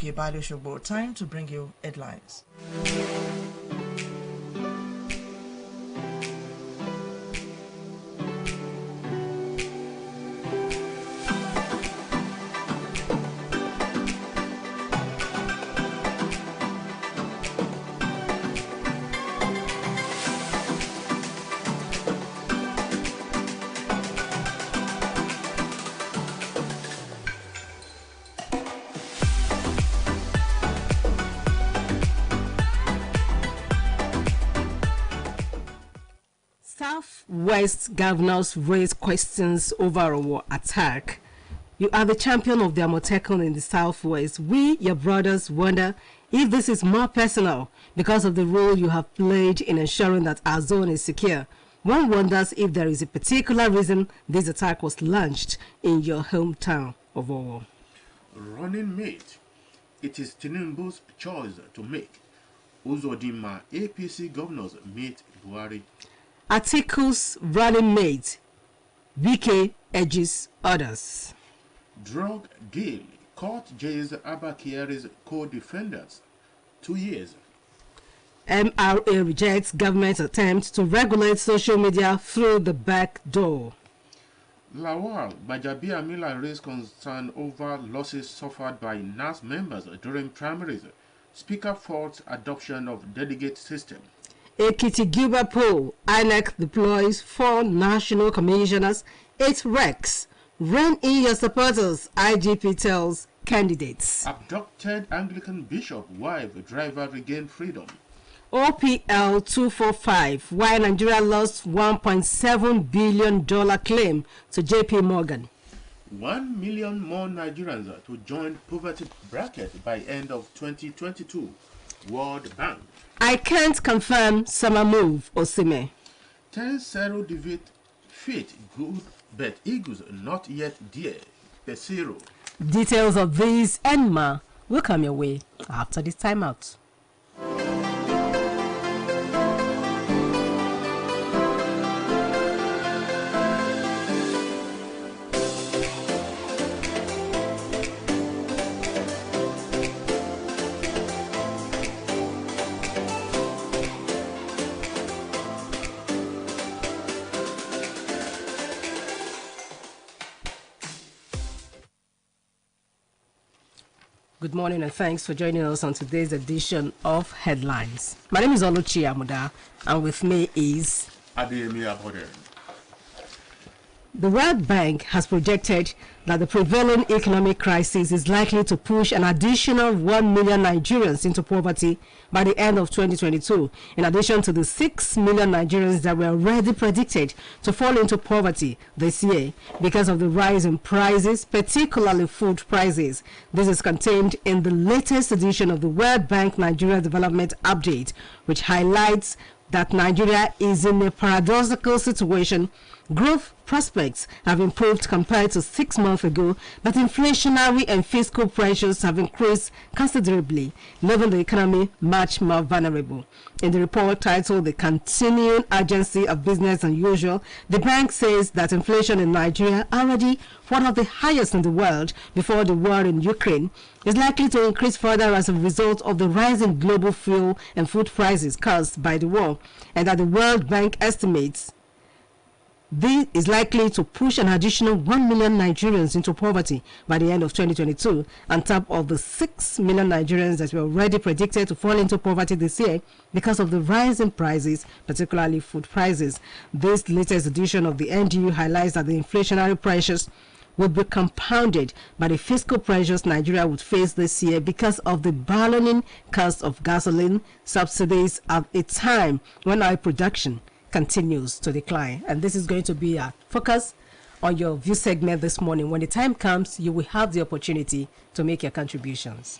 P. Balo Shogbo. Time to bring you headlines. Southwest governors raise questions over a war attack. You are the champion of the Amotekun in the Southwest. We, your brothers, wonder if this is more personal because of the role you have played in ensuring that our zone is secure. One wonders if there is a particular reason this attack was launched in your hometown of Owo. Running mate. It is Tinubu's choice to make. Uzodinma APC governors meet Buhari. Atiku's running mate, BK edges others. Drug deal. Court jails Abakiari's co-defendants 2 years. MRA rejects government's attempt to regulate social media through the back door. Lawal Bajabiamila raised concern over losses suffered by NAS members during primaries. Speaker faults adoption of delegate system. Ekiti Gilbert poll, INEC deploys 4 national commissioners, 8 recs. Rein in your supporters, IGP tells candidates. Abducted Anglican bishop, wife, driver regained freedom. OPL 245, why Nigeria lost $1.7 billion claim to JP Morgan. 1 million more Nigerians to join poverty bracket by end of 2022. World Bank. I can't confirm summer move, Osime. 10-0 defeat good, but Eagles not yet there. The 0. Details of these and more will come your way after this timeout. Good morning and thanks for joining us on today's edition of Headlines. My name is Oluchi Amuda and with me is Adeyemi Abode. The World Bank has projected that the prevailing economic crisis is likely to push an additional 1 million Nigerians into poverty by the end of 2022, in addition to the 6 million Nigerians that were already predicted to fall into poverty this year because of the rise in prices, particularly food prices. This is contained in the latest edition of the World Bank Nigeria Development Update, which highlights that Nigeria is in a paradoxical situation. Growth prospects have improved compared to 6 months ago, but inflationary and fiscal pressures have increased considerably, leaving the economy much more vulnerable. In the report titled The Continuing Urgency of Business Unusual, the bank says that inflation in Nigeria, already one of the highest in the world before the war in Ukraine, is likely to increase further as a result of the rising global fuel and food prices caused by the war, and that the World Bank estimates this is likely to push an additional 1 million Nigerians into poverty by the end of 2022, on top of the 6 million Nigerians that were already predicted to fall into poverty this year because of the rise in prices, particularly food prices. This latest edition of the NDU highlights that the inflationary pressures would be compounded by the fiscal pressures Nigeria would face this year because of the ballooning cost of gasoline subsidies at a time when oil production continues to decline. And this is going to be a focus on your view segment this morning. When the time comes, you will have the opportunity to make your contributions.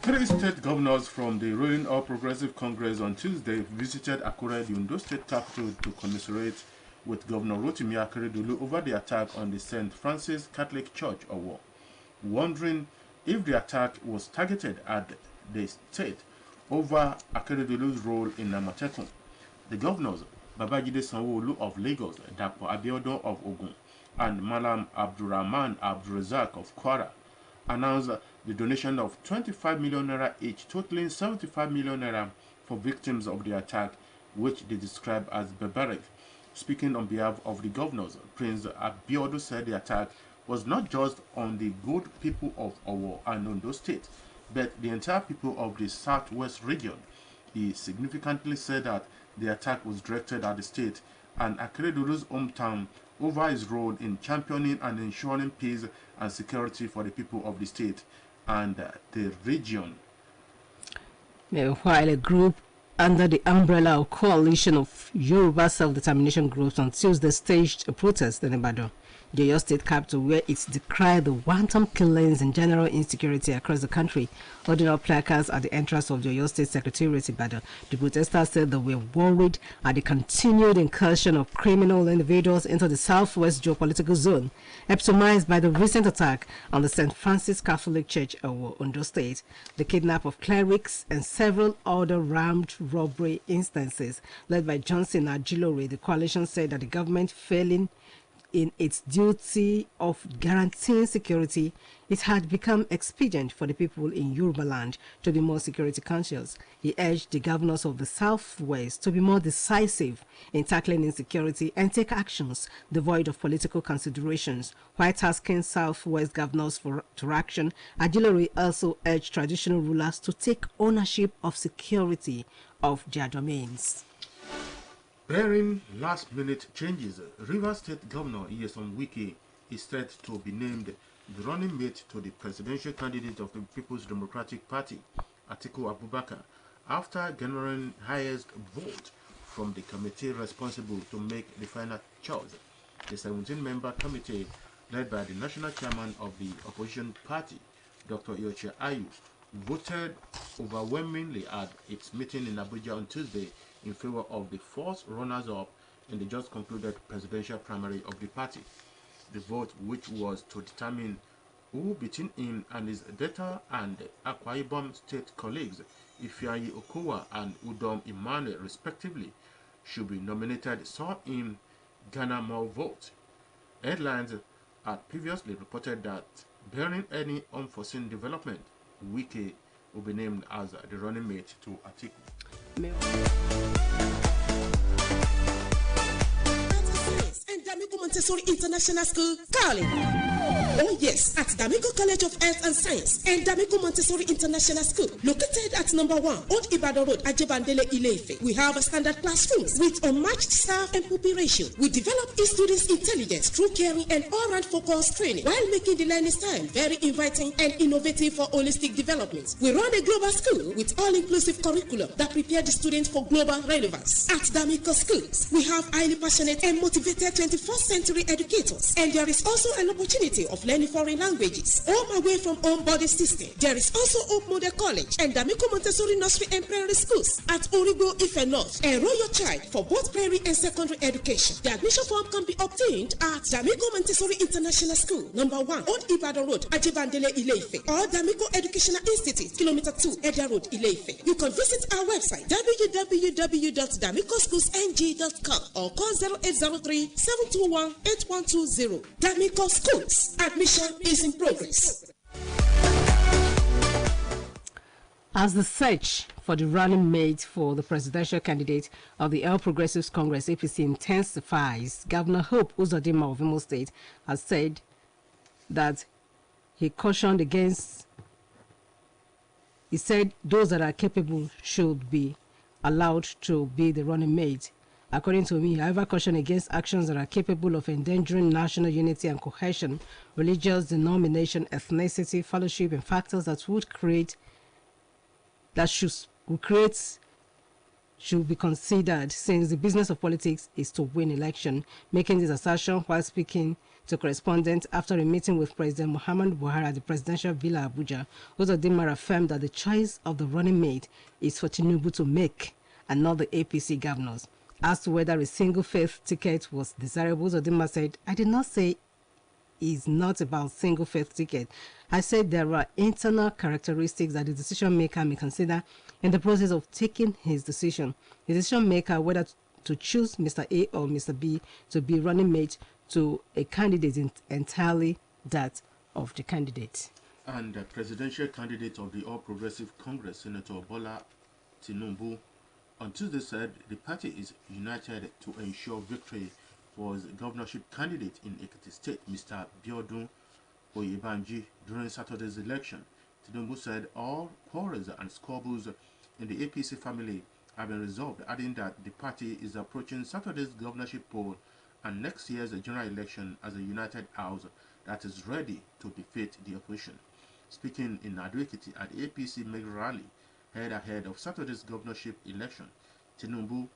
3 state governors from the ruling All Progressive Congress on Tuesday visited Akure, the Ondo State capital, to commiserate with Governor Rotimi Akeredolu over the attack on the St. Francis Catholic Church, Owo, wondering if the attack was targeted at the state over Akeredolu's role in Amotekun. The governors, Babajide Sanwo-Olu of Lagos, Dapo Abiodun of Ogun, and Malam Abdurrahman Abdurrazak of Kwara, announced the donation of 25 million naira each, totaling 75 million naira for victims of the attack, which they describe as barbaric. Speaking on behalf of the governors, Prince Abiodun said the attack was not just on the good people of Owo and Ondo State, but the entire people of the southwest region. He significantly said that the attack was directed at the state and Akeredolu's hometown over his role in championing and ensuring peace and security for the people of the state and the region. While a group under the umbrella of Coalition of Yoruba Self-Determination Groups on Tuesday staged a protest in Ibadan, the Oyo State capital, where it decried the wanton killings and general insecurity across the country, holding up placards at the entrance of the Oyo State Secretariat Ibadan. The protesters said they were worried at the continued incursion of criminal individuals into the southwest geopolitical zone, epitomized by the recent attack on the St. Francis Catholic Church of Ondo State, the kidnap of clerics, and several other armed robbery instances. Led by Johnson Ajilore, the coalition said that the government failing in its duty of guaranteeing security, it had become expedient for the people in Yoruba land to be more security conscious. He urged the governors of the Southwest to be more decisive in tackling insecurity and take actions devoid of political considerations. While tasking Southwest governors to action, Ajilore also urged traditional rulers to take ownership of security of their domains. Bearing last-minute changes, Rivers State Governor Nyesom Wike is set to be named the running mate to the presidential candidate of the People's Democratic Party, Atiku Abubakar, after garnering highest vote from the committee responsible to make the final choice. The 17-member committee, led by the national chairman of the opposition party, Dr. Yoche Ayu, voted overwhelmingly at its meeting in Abuja on Tuesday in favor of the first runners-up in the just concluded presidential primary of the party. The vote, which was to determine who between him and his Delta and Akwa Ibom state colleagues, Ifeanyi Okowa and Udom Emmanuel respectively, should be nominated, saw him garner more votes. Headlines had previously reported that, barring any unforeseen development, Wike will be named as the running mate to Atiku. D'Amico Montessori International School, calling. Oh yes, at D'Amico College of Health and Science and D'Amico Montessori International School, located at number 1, Old Ibadan Road, Ajebandele, Ile-Ife. We have a standard classrooms with unmatched staff and pupil ratio. We develop each student's intelligence through caring and all-round focused training, while making the learning style very inviting and innovative for holistic development. We run a global school with all-inclusive curriculum that prepare the students for global relevance. At D'Amico Schools, we have highly passionate and motivated 21st century educators, and there is also an opportunity of learning foreign languages. Home away from home body system. There is also Hope Model College and D'Amico Montessori Nursery and Primary Schools at Origo Ife North. Enroll your child for both primary and secondary education. The admission form can be obtained at D'Amico Montessori International School, number 1, Old Ibadan Road, Ajebandele, Ile-Ife, or D'Amico Educational Institute, Kilometer 2, Eda Road, Ile-Ife. You can visit our website www.damicoschoolsng.com or call 0803 721 8120. D'Amico Schools. Admission is in progress. As the search for the running mate for the presidential candidate of the All Progressives Congress APC intensifies, Governor Hope Uzodinma of Imo State has said that he cautioned against. He said those that are capable should be allowed to be the running mate. According to me, however, caution against actions that are capable of endangering national unity and cohesion, religious denomination, ethnicity, fellowship, and factors that should be considered, since the business of politics is to win election. Making this assertion while speaking to correspondents after a meeting with President Muhammadu Buhari at the presidential villa Abuja, Uzodinma affirmed that the choice of the running mate is for Tinubu to make and not the APC governors. As to whether a single faith ticket was desirable, Uzodinma said, "I did not say it's not about single faith ticket. I said there are internal characteristics that the decision maker may consider in the process of taking his decision. The decision maker, whether to choose Mr. A or Mr. B to be running mate to a candidate, is entirely that of the candidate." And the presidential candidate of the All Progressive Congress, Senator Bola Tinubu, on Tuesday said the party is united to ensure victory for his governorship candidate in Ekiti State, Mr. Biodun Oyebanji, during Saturday's election. Tinubu said all quarrels and squabbles in the APC family have been resolved, adding that the party is approaching Saturday's governorship poll and next year's general election as a united house that is ready to defeat the opposition. Speaking in Ado-Ekiti at the APC mega rally held ahead of Saturday's governorship election, Tinubu,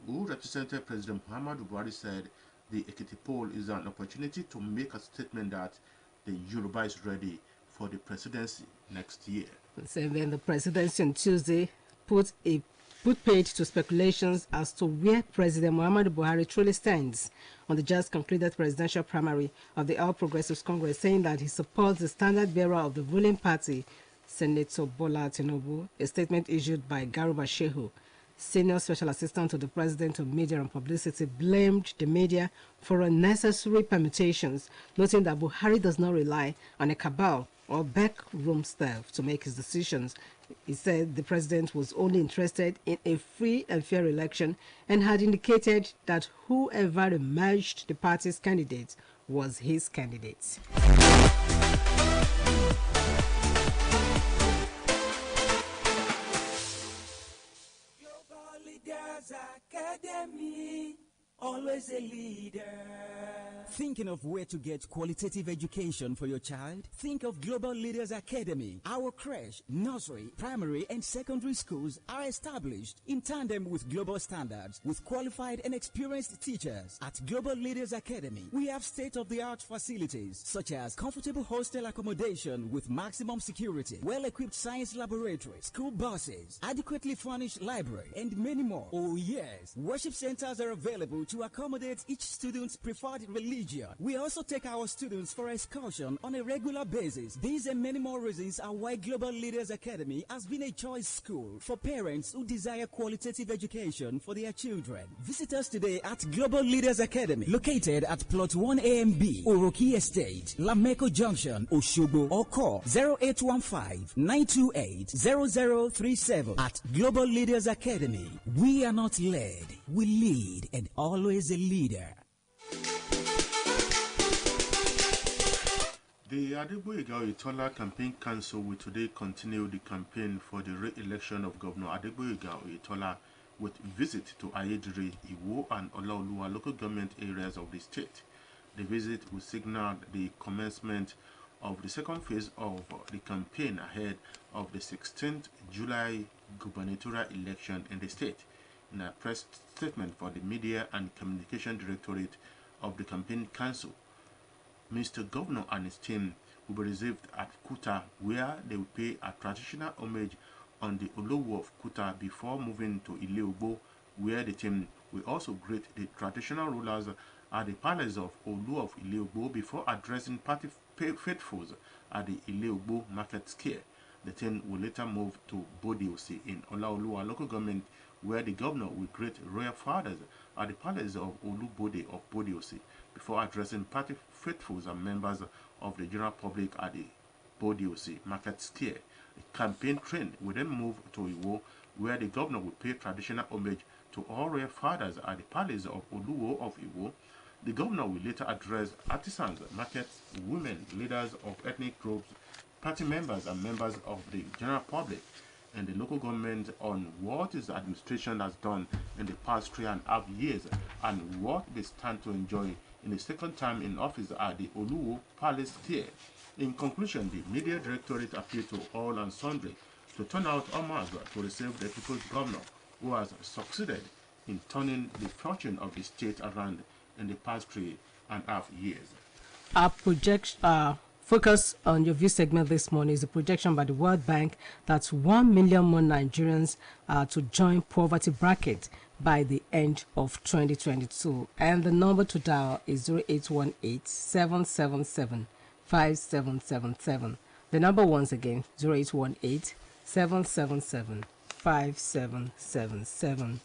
who represented President Muhammadu Buhari, said the Ekiti poll is an opportunity to make a statement that the Yoruba is ready for the presidency next year. So then the presidency on Tuesday put paid to speculations as to where President Muhammadu Buhari truly stands on the just concluded presidential primary of the All Progressives Congress, saying that he supports the standard bearer of the ruling party, Senator Bola Tinubu. A statement issued by Garuba Shehu, Senior Special Assistant to the President of Media and Publicity, blamed the media for unnecessary permutations, noting that Buhari does not rely on a cabal or backroom staff to make his decisions. He said the president was only interested in a free and fair election and had indicated that whoever emerged the party's candidate was his candidate. Global Leaders Academy, always a leader. Thinking of where to get qualitative education for your child? Think of Global Leaders Academy. Our creche, nursery, primary, and secondary schools are established in tandem with global standards with qualified and experienced teachers. At Global Leaders Academy, we have state-of-the-art facilities such as comfortable hostel accommodation with maximum security, well-equipped science laboratory, school buses, adequately furnished library, and many more. Oh yes, worship centers are available to accommodate each student's preferred religion. We also take our students for excursion on a regular basis. These and many more reasons are why Global Leaders Academy has been a choice school for parents who desire qualitative education for their children. Visit us today at Global Leaders Academy, located at Plot 1AMB, Oroki Estate, Lameko Junction, Oshobo, or call 0815-928-0037. At Global Leaders Academy, we are not led, we lead, and always a leader. The Adegboyega Oyetola Campaign Council will today continue the campaign for the re-election of Governor Adegboyega Oyetola with visit to Ayedire, Iwo, and Olaoluwa local government areas of the state. The visit will signal the commencement of the second phase of the campaign ahead of the 16th July gubernatorial election in the state. In a press statement for the Media and Communication Directorate of the Campaign Council, Mr. Governor and his team will be received at Kuta, where they will pay a traditional homage on the Olowo of Kuta before moving to Ile-Ogbo, where the team will also greet the traditional rulers at the palace of Olu of Ile-Ogbo before addressing party faithfuls at the Ile-Ogbo Market Square. The team will later move to Bodiosi in Olaoluwa local government, where the governor will greet royal fathers at the palace of Olubode of Bodiosi before addressing party faithfuls and members of the general public at the Bodiosi Market Square. The campaign train will then move to Iwo, where the governor will pay traditional homage to all royal fathers at the palace of Oluwo of Iwo. The governor will later address artisans, markets, women, leaders of ethnic groups, party members, and members of the general public and the local government on what his administration has done in the past 3.5 years and what they stand to enjoy in the second time in office at the Oluwo Palace Square. In conclusion, the Media Directorate appealed to all and sundry to turn out homage to receive the people's governor who has succeeded in turning the fortune of the state around in the past 3.5 years. Our focus on your view segment this morning is a projection by the World Bank that 1 million more Nigerians are to join poverty bracket by the end of 2022. And the number to dial is 0818-777-5777. The number once again, 0818-777-5777.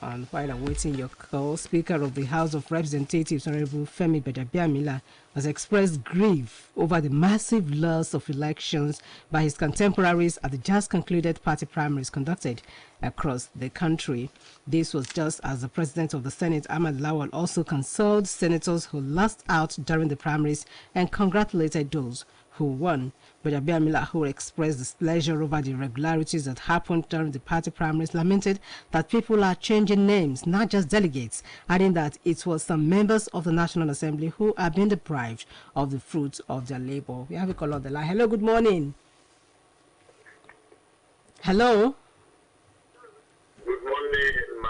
And while awaiting your call, Speaker of the House of Representatives, Honorable Femi Gbadabiamila, has expressed grief over the massive loss of elections by his contemporaries at the just concluded party primaries conducted across the country. This was just as the President of the Senate, Ahmad Lawal, also consoled senators who lost out during the primaries and congratulated those who won. But Abiamila, who expressed displeasure over the irregularities that happened during the party primaries, lamented that people are changing names, not just delegates, adding that it was some members of the National Assembly who are being deprived of the fruits of their labor. We have a call on the line. Hello, good morning. Hello. Good morning, ma.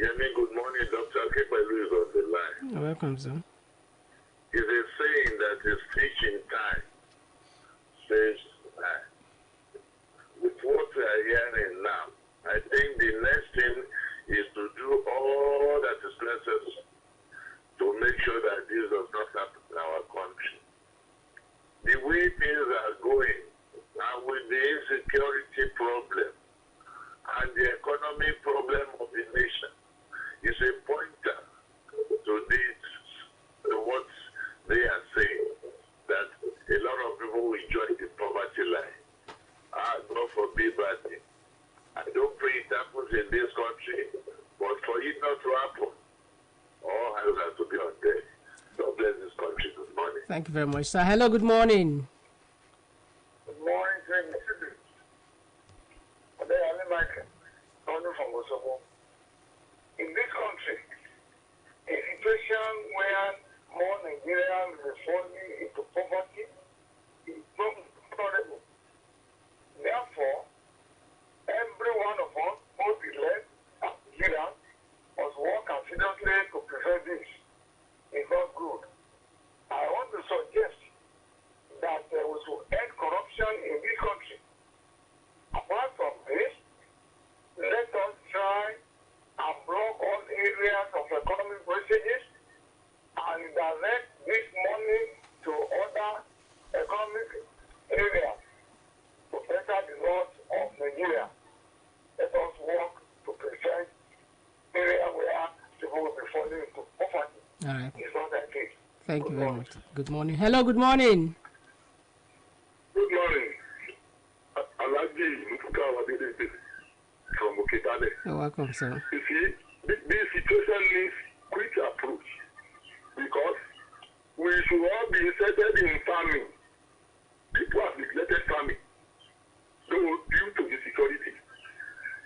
Yemi, good morning, Dr. Kepelu is on the line. You're welcome, sir. It's a saying that is teaching time. Says, with what we are hearing now, I think the next thing is to do all that is necessary to make sure that this does not happen in our country. The way things are going, and with the insecurity problem and the economic problem of the nation, is a pointer to this, to what they are saying, that a lot of people will join the poverty line. God forbid bad thing. I don't pray it happens in this country, but for it not to happen, all hands have to be on deck. God bless this country. Good morning. Thank you very much, sir. Hello, good morning. Good morning, thank you. In this country, a situation where more Nigerians are falling into poverty is not tolerable. Therefore, every one of us, both the left and Nigerians, must work assiduously to prevent this. It's not good. I want to suggest that we should end corruption in this country. Apart from this, let us try and block all areas of economic wastages and direct this money to other economic areas to better the lot of Nigeria. Let us work to prevent areas where people will be falling into poverty. All right. It's not that case. Thank you very much. Good morning. Hello, good morning. Good morning. Alaji Mufuka from Okitale. You're welcome, sir. You see, this situation needs quick approach because we should all be interested in farming. People have neglected farming. So, due to insecurity,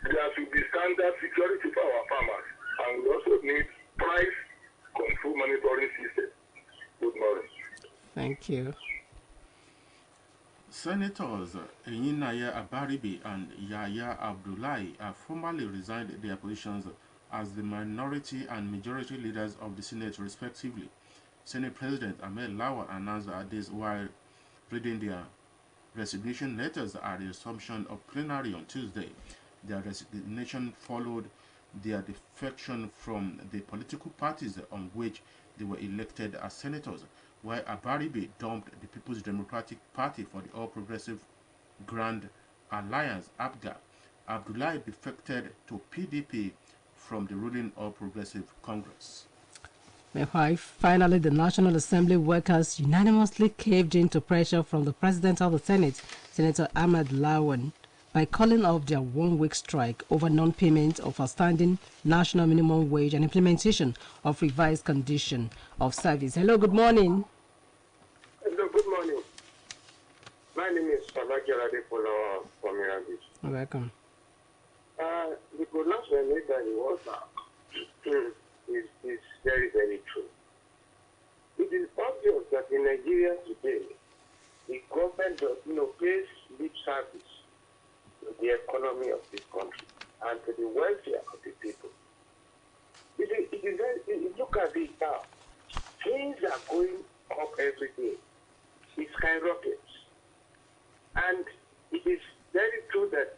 there should be standard security for our farmers, and we also need price control monitoring system. Good morning. Thank you. Senators Enyinaya Abaribe and Yahya Abdullahi have formally resigned their positions as the minority and majority leaders of the Senate respectively. Senate President Ahmed Lawal announced this while reading their resignation letters at the resumption of plenary on Tuesday. Their resignation followed their defection from the political parties on which they were elected as senators, while Abaribe dumped the People's Democratic Party for the All Progressive Grand Alliance, APGA. Abdullahi defected to PDP from the ruling All Progressive Congress. Meanwhile, finally, the National Assembly workers unanimously caved in to pressure from the President of the Senate, Senator Ahmad Lawan, by calling off their one-week strike over non-payment of outstanding national minimum wage and implementation of revised condition of service. Hello, good morning. Hello, good morning. My name is Salaji Adepola from Mirabis. You're welcome. The pronouncement made by the water is very, very true. It is obvious that in Nigeria today, the government does pays lip service to the economy of this country and to the welfare of the people. Look at it now. Things are going up every day. It skyrockets. And it is very true that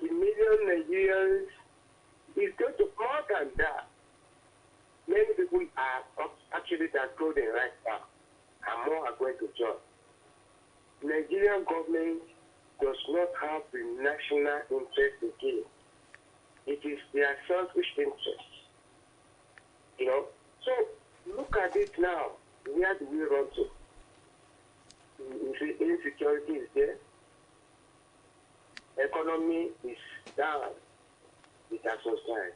the million Nigerians is going to more than that. Many people are actually downtrodden right now, and more are going to join. Nigerian government does not have the national interest again. It is their selfish interest. You know? So look at it now. Where do we run to? You see, insecurity is there. Economy is down. It has subsided.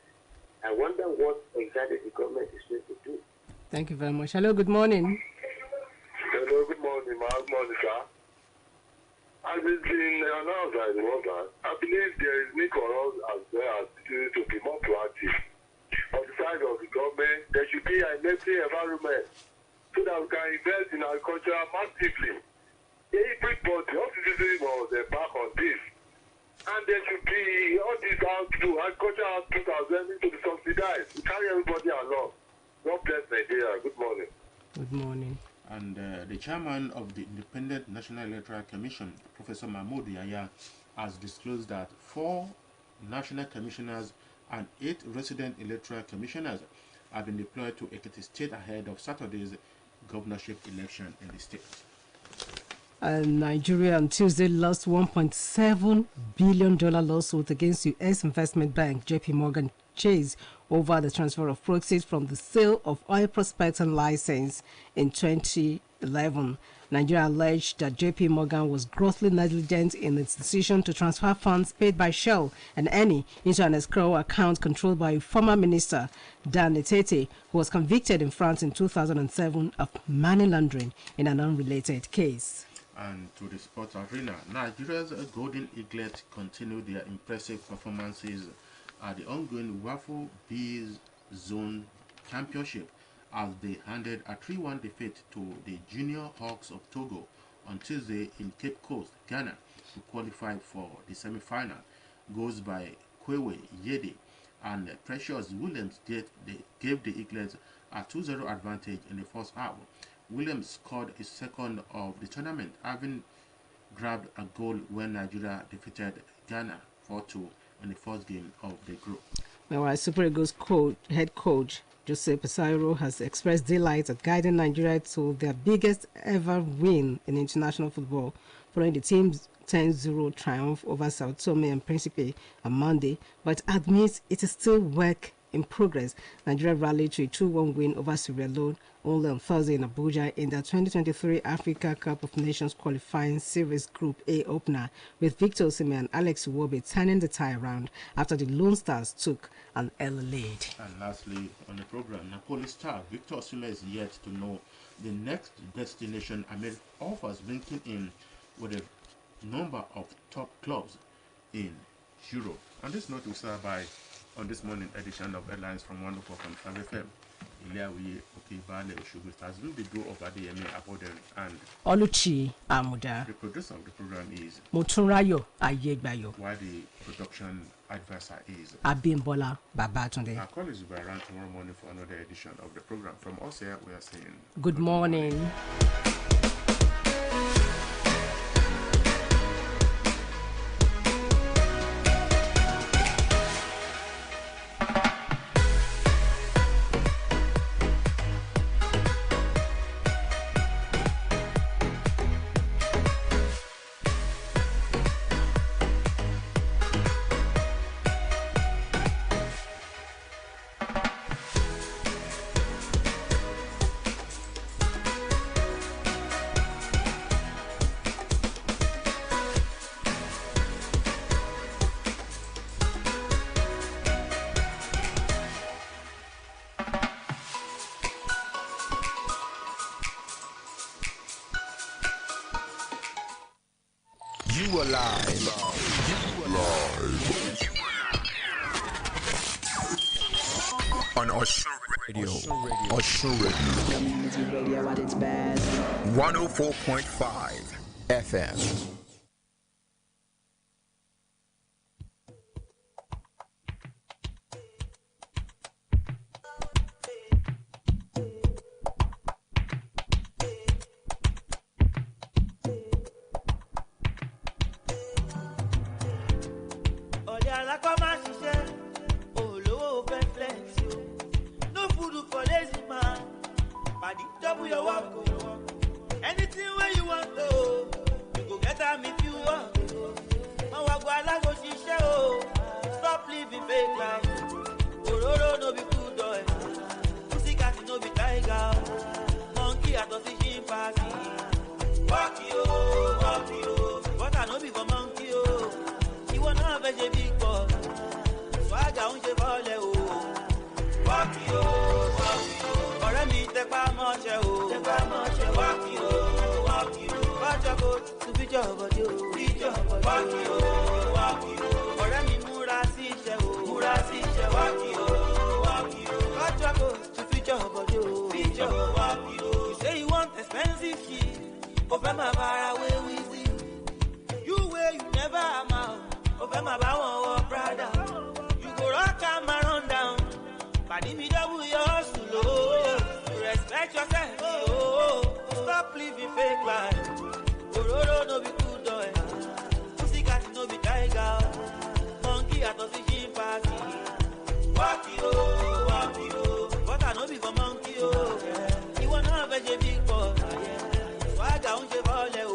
I wonder what exactly the government is going to do. Thank you very much. Hello, good morning. Hello, good morning, ma. Good morning, sir. As it's been announced by the world, I believe there is need for us as well as to be more proactive. On the side of the government, there should be an healthy environment so that we can invest in agriculture massively. Everybody, all citizens was back on this. And there should be all these agriculture output as well to be subsidized. We carry everybody along. God bless Nigeria. Good morning. Good morning. And the chairman of the Independent National Electoral Commission, Professor Mahmoud Yahya, has disclosed that 4 national commissioners and 8 resident electoral commissioners have been deployed to Ekiti State ahead of Saturday's governorship election in the state. Nigeria on Tuesday lost $1.7 billion lawsuit against U.S. investment bank JP Morgan Chase over the transfer of proceeds from the sale of oil prospecting license in 2011. Nigeria alleged that JP Morgan was grossly negligent in its decision to transfer funds paid by Shell and Eni into an escrow account controlled by former minister Dan Etete, who was convicted in France in 2007 of money laundering in an unrelated case. And to the sports arena, Nigeria's Golden Eaglet continue their impressive performances at the ongoing Waffle Bees Zone Championship as they handed a 3-1 defeat to the Junior Hawks of Togo on Tuesday in Cape Coast, Ghana, to qualify for the semi-final. Goals by Kwewe Yede and Precious Williams gave the Eaglets a 2-0 advantage in the first half. Williams scored his second of the tournament, having grabbed a goal when Nigeria defeated Ghana 4-2 in the first game of the group. Meanwhile, Super Eagles head coach Jose Pesairo has expressed delight at guiding Nigeria to their biggest ever win in international football, following the team's 10-0 triumph over Sao Tome and Principe on Monday, but admits it is still work in progress. Nigeria rallied to a 2-1 win over Sierra Leone only on Thursday in Abuja in the 2023 Africa Cup of Nations qualifying series Group A opener, with Victor Osimhen and Alex Iwobi turning the tie around after the Lone Stars took an early lead. And lastly on the program, Napoli star Victor Osimhen is yet to know the next destination amid offers linking in with a number of top clubs in Europe. And this note was served by on this morning edition of Headlines from 104.5 FM. Iliawi Okebale Oshugu has been the duo of Adeyemi Aboden and Oluchi Amuda. The producer of the program is Motunrayo Ayegbayo, while the production advisor is Abimbola Babatunde. Our call is will be around tomorrow morning for another edition of the program. From us here, we are saying good morning. You are live. On Osun Radio. Osun Radio. Community radio at its best. 104.5 FM. Anything where you want to, you go get a living fake life. Ororo no be good boy. Pussycat no be tiger. Monkey at the chimpanzee. Walk you. But I no be for monkey oh. You wanna have a big boy. Swagger on your volley oh. Walk you. Ọ̀rẹ́ mi tẹpá mọ́ṣẹ́ o. Walk you. Bájọ́ kò tún bíjọ́ bọ̀dé o. Walk you. Ọ̀rẹ́ mi múra sí iṣẹ́ o. Walk you. Bájọ́ kò tún bíjọ́ bọ̀dé o. You say you want expensive shit. Ó fẹ́ máa bára wé wíìsì. You way you never amount. Ó fẹ́ máa bá wọn wọ Prada. You go rock am and run down. Pàdé mi double your hustle oh. You respect yourself oh. Stop living fake life. Ororo no be good boy. Pussycat no be tiger. Monkey at the chimpanzee. Walk you. But I no be for monkey oh. You wanna have a big boy. Swagger on your volley oh.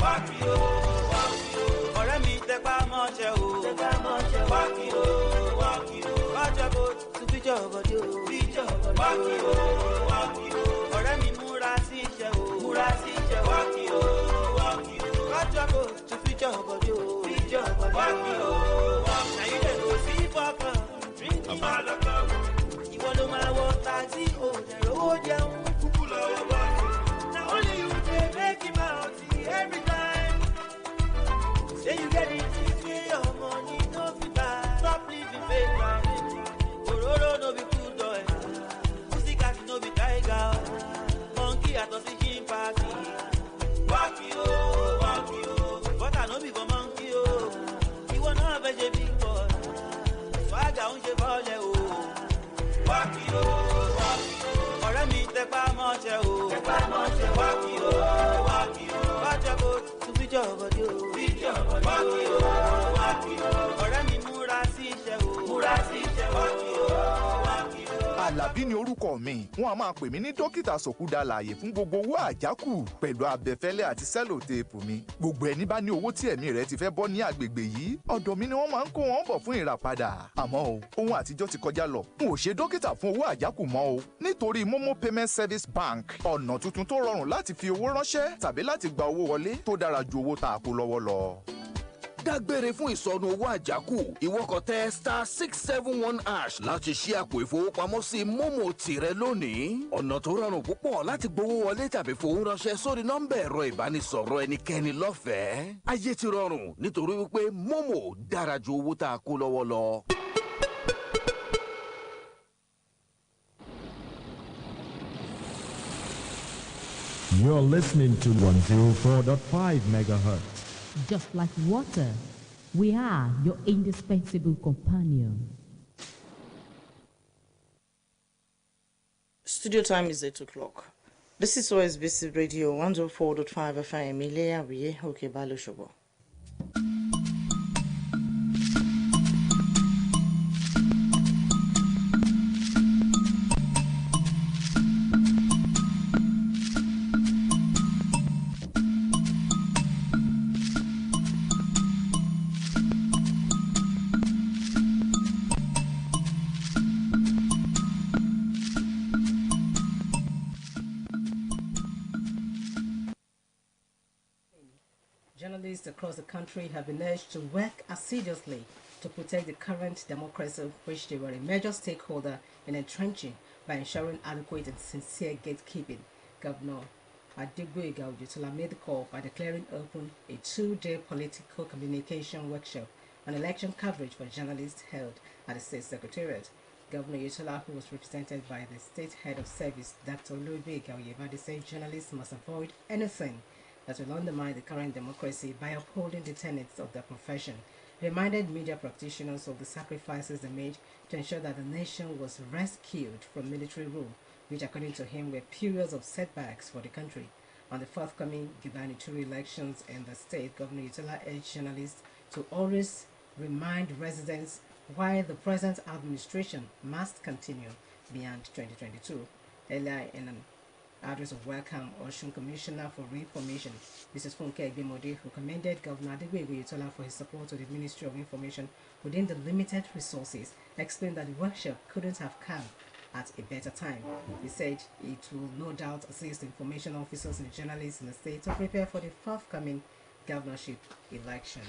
Walk you. Ọ̀rẹ́ mi tẹpá mọ́ṣẹ́ o. Walk you. Bájọ́ kò tún bíjọ́ bọ̀dé o. Walk you. Ọ̀rẹ́ mi múra sí iṣẹ́ o. Walk you. Bájọ́ kò tún bíjọ́ bọ̀dé o. Walk you. Now you dey go see for club, drink in my club. Ìwọ ló máa wọ taxi o, dẹ̀rọ owó jẹun. Kúkú lọ́wọ́ bá mi. Na only you dey make him out every time. Say you get it, say your money no fit buy. Stop living fake life. Ororo no be good boy. Pussycat no be tiger. Monkey at the chimpanzee. Walk you. But I no be for monkey oh. You wanna have a big boy. Swagger on your volley oh. Walk you. Ọ̀rẹ́ mi tẹpá mọ́ṣẹ́ o. Walk you. Bájọ́ kò tún bíjọ́ bọ̀dé o. Walk you. Ọ̀rẹ́ mi múra sí iṣẹ́ o. Walk you. Àlàbí ni orúkọ mi. Wọ́n a máa pè mí ní dókítà sòkúdà láàyè fún gbogbo owó àjákù pẹ̀lú abẹfẹ́lẹ́ àti sẹ́lòtéèpù mi. Gbogbo ẹni bá ní owó tí ẹ̀mí rẹ̀ ti fẹ́ bọ́ ní agbègbè yìí, ọ̀dọ̀ mi ni wọ́n máa ń kó wọn bọ̀ fún ìràpadà. Àmọ́ o, ohun àtijọ́ ti kọjá lọ. N ò ṣe dókítà fún owó àjákù mọ́ o. Nítorí Momo Payment Service Bank, ọ̀nà tuntun tó rọrùn láti fi owó ránṣẹ́ tàbí láti gba owó wọlé tó dára ju owó tá a kó lọ́wọ́ lọ. Dágbére fún ìsọnù owó àjákù ìwọ kàn tẹ *671# láti ṣí àpò ìfowópamọ́sí Momo tìrẹ lónìí. Ọ̀nà tó rọrùn púpọ̀ láti gbowó wọlé tàbí fowó ránṣẹ́ sórí nọ́mbà ẹ̀rọ ìbánisọ̀rọ̀ ẹnikẹ́ni lọ́fẹ̀ẹ́. Ayé ti rọrùn nítorí wípé Momo dára ju owó tá a kó lọ́wọ́ lọ. You're listening to 104.5 megahertz. Just like water, we are your indispensable companion. Studio time is 8 o'clock. This is OSBC Radio 104.5 FM. Ilea Wiye Hoke Balo Shobo. Journalists across the country have been urged to work assiduously to protect the current democracy, which they were a major stakeholder in entrenching by ensuring adequate and sincere gatekeeping. Governor Adegboyega Oyetola made the call by declaring open a 2-day political communication workshop on election coverage for journalists held at the State Secretariat. Governor Oyetola, who was represented by the State Head of Service, Dr. Olubega Oyebade, said journalists must avoid anything that will undermine the current democracy by upholding the tenets of their profession. He reminded media practitioners of the sacrifices they made to ensure that the nation was rescued from military rule, which according to him were periods of setbacks for the country. On the forthcoming gubernatorial elections in the state, Governor Oyetola urged journalists to always remind residents why the present administration must continue beyond 2022. Earlier in an address of welcome, Osun Commissioner for Information, Mrs. Funke Egbemode, who commended Governor Adegbeye Oyetola for his support to the Ministry of Information within the limited resources, explained that the workshop couldn't have come at a better time. He said it will no doubt assist information officers and journalists in the state to prepare for the forthcoming governorship election.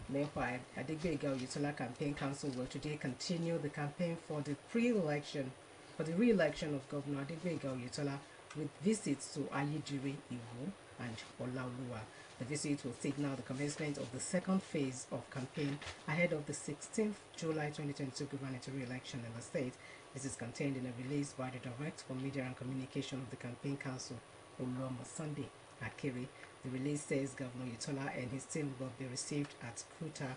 Meanwhile, Adegbeye Oyetola Campaign Council will today continue the campaign for the re-election of Governor Adegbeye Oyetola with visits to Ayedire, Iwo, and Olaoluwa. The visit will signal the commencement of the second phase of campaign ahead of the 16th July 2022 gubernatorial election in the state. This is contained in a release by the Director for Media and Communication of the Campaign Council, Oluomo Sunday Akere. The release says Governor Oyetola and his team will be received at Kuta,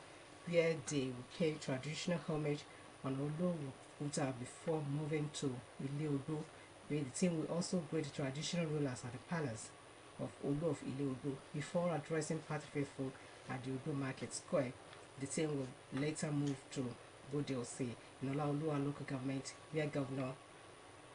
where they will pay traditional homage on Olowo Kuta before moving to Ile-Odo, where the team will also greet the traditional rulers at the palace of Olo of Ile-Odo before addressing party faithful at the Odo Market Square. The team will later move to Bode-Ose in Olaoluwa local government, where Governor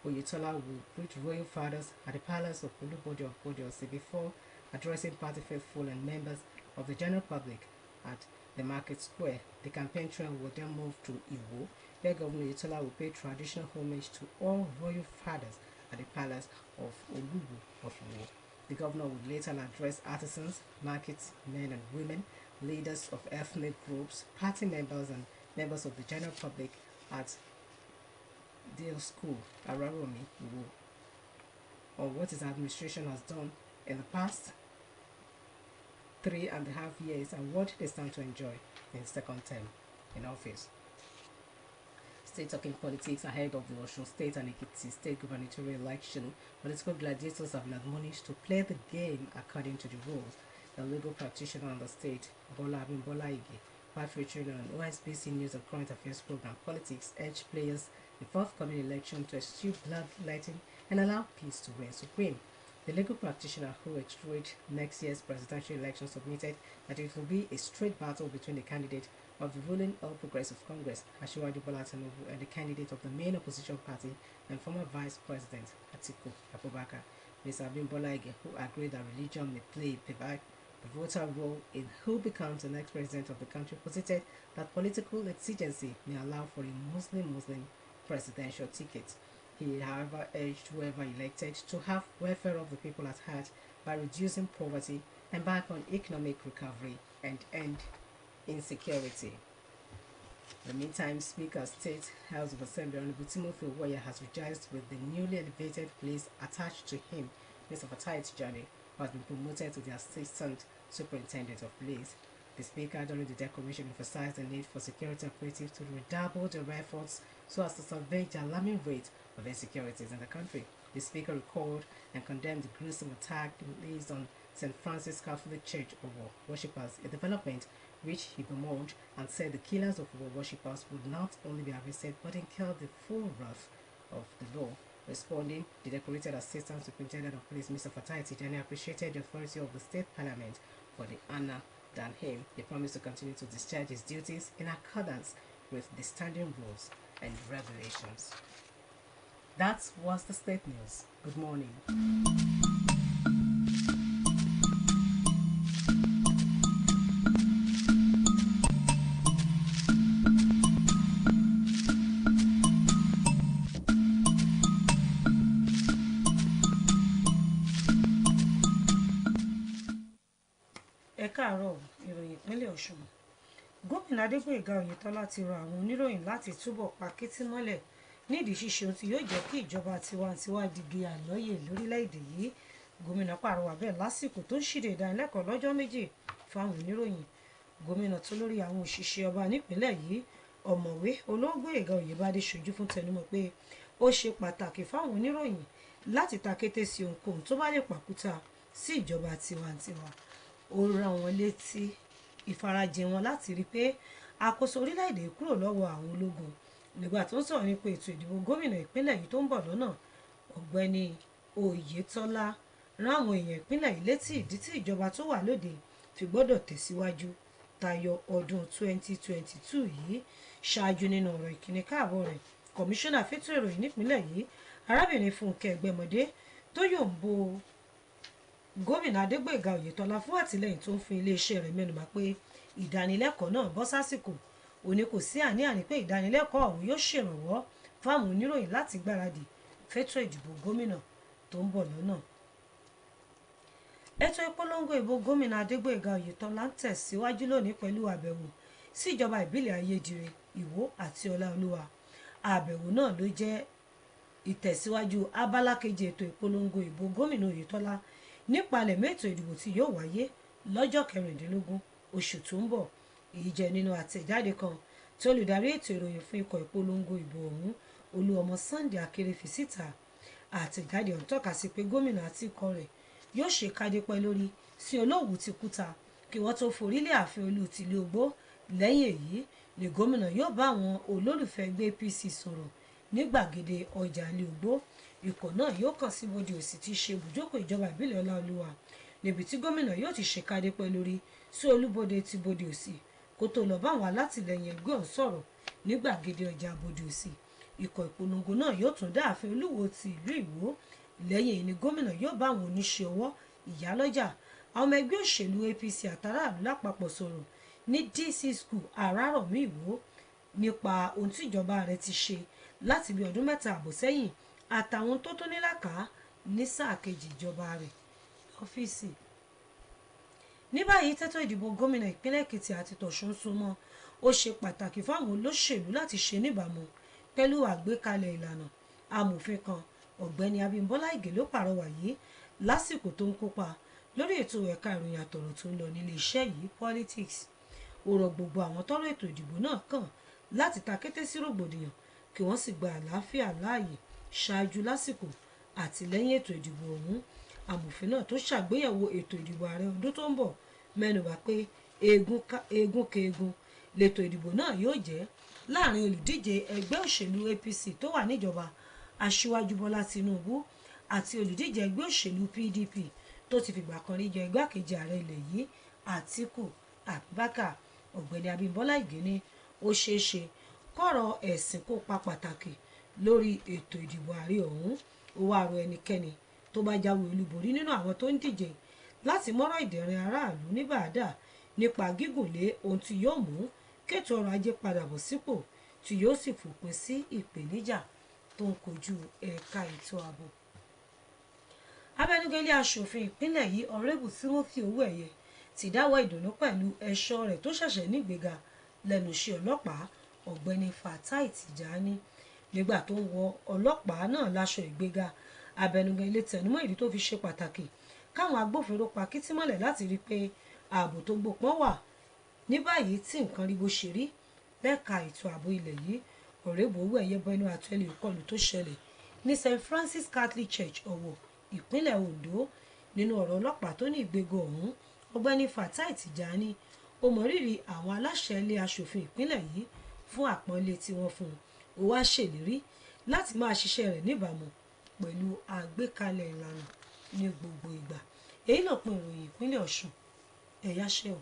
Oyetola will greet royal fathers at the palace of Olubode of Bode-Ose before addressing party faithful and members of the general public at the market square. The campaign train will then move to Iwo, where Governor Oyetola will pay traditional homage to all royal fathers at the palace of Olubu of Iwo. The governor will later address artisans, market men and women, leaders of ethnic groups, party members and members of the general public at their school, Araromi, Iwo, on what his administration has done in the past 3.5 years and what they stand to enjoy in his second term in office. State talking politics ahead of the Osun State and Ekiti State gubernatorial election. Political gladiators have been admonished to play the game according to the rules. The legal practitioner on the state, Bola Abimbola Ige, while featuring on OSBC News and Current Affairs program Politics, urged players in the forthcoming election to eschew bloodletting and allow peace to reign supreme. The legal practitioner who extrude next year's presidential election submitted that it will be a straight battle between the candidate of the ruling All Progressive Congress, Asiwaju Bola Tinubu, and the candidate of the main opposition party and former Vice President, Atiku Abubakar. Mr. Abimbola Ige, who agreed that religion may play a pivotal role in who becomes the next president of the country, posited that political exigency may allow for a Muslim presidential ticket. He, however, urged whoever elected to have welfare of the people at heart by reducing poverty, embark on economic recovery, and end insecurity. In the meantime, Speaker State House of Assembly Honorable Timothy Owoye has rejoiced with the newly elevated place attached to him, Mr. Fatai Tijani, who has been promoted to the Assistant Superintendent of Police. The Speaker, during the declaration, emphasized the need for security operatives to redouble their efforts so as to survey the alarming rate of insecurities in the country. The Speaker recalled and condemned the gruesome attack released on St. Francis Catholic Church over worshippers, a development which he bemoaned and said the killers of worshippers would not only be arrested but incur the full wrath of the law. Responding, the decorated Assistant Superintendent of Police, Mr. Fatai Tijani, appreciated the authority of the State Parliament for the honor done him. He promised to continue to discharge his duties in accordance with the standing rules and regulations. That was the state news. Good morning. Ẹ káàárọ̀, ìròyìn ìpínlẹ̀ Ọ̀ṣun. Gómìnà Adégbóyèga Oyètọ́lá ti rọ àwọn oníròyìn láti túbọ̀ pa kétí mọ́lẹ̀ nídìí ṣíṣe ohun tí yóò jẹ́ kí ìjọba tiwantiwa digi àlọ́yè lórílẹ̀‐èdè yìí. Gómìnà pàrọwà bẹ́ẹ̀ lásìkò tó ń ṣíde ìdánilẹ́kọ̀ọ́ lọ́jọ́ méjì fáwọn oníròyìn. Gómìnà tó lórí àwọn òṣìṣẹ́ ọba nípìnlẹ̀ yìí, ọ̀mọ̀wé Ológbóyèga Oyèbádé ṣojú fún tẹnumọ́ pé ó ṣe pàtàkì fáwọn oníròyìn láti ta kété sí ohunkóhun tó bá lè pàkúta sí ìjọba tiwantiwa. Ó rán wọn létí ìfarajìn wọn láti rí i pé àkóso orílẹ̀-èdè kúrò lọ́wọ́ àwọn ológun. Nígbà tó ń sọ̀rọ̀ nípa ètò ìdìbò gómìnà ìpínlẹ̀ yìí tó ń bọ̀ lọ́nà, ọ̀gbẹ́ni Oyètọ́lá rán àwọn èèyàn ìpínlẹ̀ yìí létí ìdí tí ìjọba tó wà lóde fi gbọ́dọ̀ tẹ̀síwájú tayọ ọdún 2022 yìí. Ṣáájú nínú ọ̀rọ̀ ìkíní káàbọ̀ rẹ̀, kọmíṣánná fétò ìròyìn nípínlẹ̀ yìí, arábìnrin Fúnkẹ́ Ẹgbẹ́mọdé tó yòǹbo gómìnà Adégbóyèga Oyètọ́lá fún àtìlẹ́yìn tó ń fún iléeṣẹ́ rẹ̀ mẹ́nubà pé ìdánilẹ́kọ̀ọ́ náà bọ́ sásìkò. Ó ní kò sí àní-àní pé ìdánilẹ́kọ̀ọ́ ọ̀hún yóò ṣèrànwọ́ fáwọn oníròyìn láti gbáradì fétò ìdìbò gómìnà tó ń bọ̀ lọ́nà. Ètò ìpolongo ìbò gómìnà Adégbóyèga Oyètọ́lá ń tẹ̀síwájú lónìí pẹ̀lú àbẹ̀wò sí ìjọba ìbílẹ̀ Ayédire, Ìwó àti Ọláolúwa. Àbẹ̀wò náà ló jẹ́ ìtẹ̀síwájú abala kejì ètò ìpolongo ìbò gómìnà Oyètọ́lá nípalẹ̀mọ́ ètò ìdìbò tí yóò wáyé lọ́jọ́ 16 oṣù tó ń bọ̀. Èyí jẹ́ nínú àtẹ̀jáde kan tí olùdarí ètò ìròyìn fún ikọ̀ ìpolongo ìbò ọ̀hún Olúọmọ Sunday Akéré fi síta. Àtẹ̀jáde ọ̀hún tọ́ka sí pé gómìnà àti ikọ̀ rẹ̀ yóò ṣe kádépẹ́ lórí sí Olówu ti Kúta kí wọ́n tó forílẹ̀ ààfin olú tìlú Ògbó. Lẹ́yìn èyí ni gómìnà yóò bá àwọn olólùfẹ́ ẹgbẹ́ APC sọ̀rọ̀ ní gbàgede ọjà ilé Ògbó. Ikọ̀ náà yóò kàn sí bòde òsì tí í ṣe ibùjókòó ìjọba ìbílẹ̀ Ọláolúwa níbi tí gómìnà yóò ti ṣe kádépẹ́ lórí sí olúbodè ti bòde òsì kó tó lọ bá àwọn alátìlẹyìn ẹgbẹ́ ọ̀hún sọ̀rọ̀ ní gbàgede ọjà bòde òsì. Ikọ̀ ìpolongo náà yóò tún dá ààfin Olúwo ti ìlú Ìwó. Lẹ́yìn èyí ni gómìnà yóò bá àwọn oníṣẹ́ ọwọ́, ìyálọ́jà, àwọn ọmọ ẹgbẹ́ òṣèlú APC àtàràlú lápapọ̀ sọ̀rọ̀ ní DC School Àràrọ̀mí Ìwó nípa ohun tí ìjọba rẹ̀ ti ṣe láti bí ọdún 3 àbọ̀ sẹ́yìn àtàwọn tó tó nílàkà ní sáà kejì ìjọba rẹ̀ ọ́fíìsì. Ní báyìí tètò ìdìbò gómìnà ìpínlẹ̀ Èkìtì àti tọ̀ṣun súnmọ́. Ó ṣe pàtàkì fáwọn olóṣèlú láti ṣe níbàámu pẹ̀lú àgbékalẹ̀ ìlànà. Amòfin kan Ọ̀gbẹ́ni Abímbọ́lá Ìgè ló pàrọwà yìí lásìkò tó ń kópa lórí ètò ẹ̀ka ìròyìn àtọ̀rọ̀ tó ń lọ nílé iṣẹ́ yìí Politics. Ó rọ gbogbo àwọn tọ́rọ̀ ètò ìdìbò náà kàn láti ta kété sí rògbòdìyàn kí wọ́n sì gba àlàáfíà láàyè ṣáájú, lásìkò àti lẹ́yìn ètò ìdìbò ọ̀hún. Amòfin náà tó ṣàgbéyẹ̀wò ètò ìdìbò ààrẹ ọdún tó ń bọ̀ mẹ́nubà pé eégún keegun lètò ìdìbò náà yóò jẹ́ láàrin olùdíje ẹgbẹ́ òṣèlú APC tó wà níjọba Aṣíwájú Bọ́lá Tinubu àti olùdíje ẹgbẹ́ òṣèlú PDP tó ti fìgbà kan rí jẹ igbákejì ààrẹ ilẹ̀ yìí Àtíkù Abubakar. Ọ̀gbẹ́ni Abímbọ́lá Ìgè ní ó ṣeé ṣe kọ́rọ̀ ẹ̀sìn kópa pàtàkì lórí ètò ìdìbò ààrẹ ọ̀hún. Ó wá rọ ẹnikẹ́ni tó bá jáwé olúborí nínú àwọn tó ń díje láti mọ́rọ̀ ìdẹ̀rìn aráàlú ní bàdà nípa gígùn lé ohun tí yóò mú kéètò ọrọ̀ ajé padà bọ̀ sípò tí yóò sì fòpin sí ìpèníjà tó ń kojú ẹ̀ka ètò ààbò. Abẹnugan ilé aṣòfin ìpínlẹ̀ yìí Honorable Timothy Owóẹ̀yẹ ti dáwọ́ ìdùnnú pẹ̀lú ẹ̀ṣọ́ rẹ̀ tó ṣẹ̀ṣẹ̀ nígbéga lẹ́nu iṣẹ́ ọlọ́pàá Ọ̀gbẹ́ni Fatai Tijani. Nígbà tó ń wọ ọlọ́pàá náà láṣọ ìgbéga, abẹnugan ilé tẹnumọ́ ìdí tó fi ṣe pàtàkì káwọn agbófinró pa kìtìmọ́lẹ̀ láti rí pé ààbò tó gbópọn wà ní báyìí tí nǹkan rí bó ṣe rí lẹ́ka ètò ààbò ilẹ̀ yìí. Honorable Owóẹ̀yẹ bẹnu àtẹ́lù ìkọlù tó ṣẹlẹ̀ ní St Francis Catholic Church Ọ̀wọ̀ ìpínlẹ̀ Ondo. Nínú ọ̀rọ̀ ọlọ́pàá tó ní ìgbéga ọ̀hún, Ọ̀gbẹ́ni Fatai Tijani ó mọrírì àwọn aláṣẹ ilé aṣòfin ìpínlẹ̀ yìí fún àpọ́nlé tí wọ́n fún un. Ó wá ṣèlérí láti máa ṣiṣẹ́ rẹ̀ níbàámu pẹ̀lú àgbékalẹ̀ ìlànà ní gbogbo ìgbà. Èyí ló pin ìròyìn ìpínlẹ̀ Ọ̀ṣun. Ẹ̀yáṣẹ́ o.